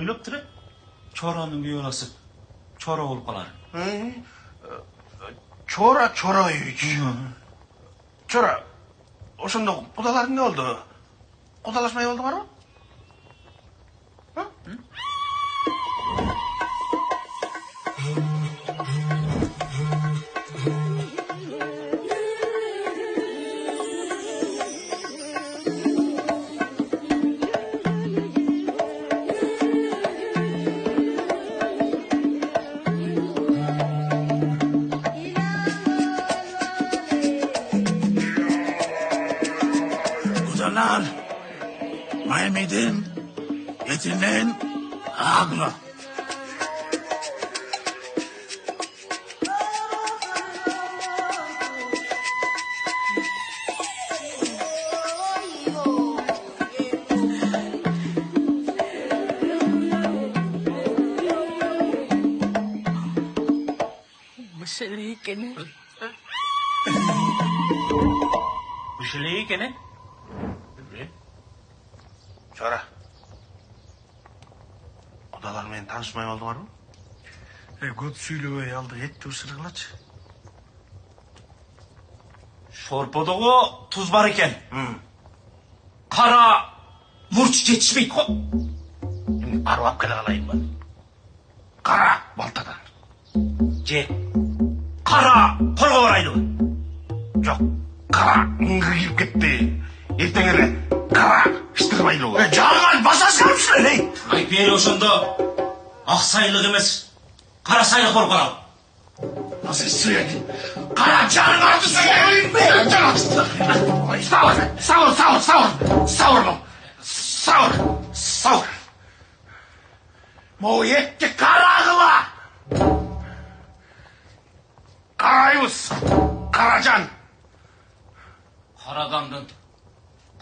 Öylep durup çoranın bir yolası. Çora olup kalar. Çora hiç. Çora, o şimdi kudaların ne oldu? Kudalaşmaya oldu var mı? Kudalar, Mahmud'un yetinin haklı. Meseleyi gene. Bu şeyleyi gene. Çora. Kudalar beni tanışmaya oldu var mı? Gut söylüyor aldı etti o sırıklaç. Şorpada o tuz var iken. Kara murç geçmeyik o. Şimdi arvap kele alayım ben. Kara baltadan. Ce. Kara kolga varaydı. Yok. Kara ıngırıp gitti. Ertengene kara ıştırmaydı o. Cangal basas kalmışsın hey. Ay beri oşanda aksaylık emez. Kara saylık ol karal. Nasıl suya git? Kara canın artısı gelin mi? Savur. Mo yetti karagıla. Karayüz. Karacan. Karadandan.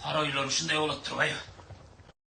Kara uylar uçunda yol attırmayı.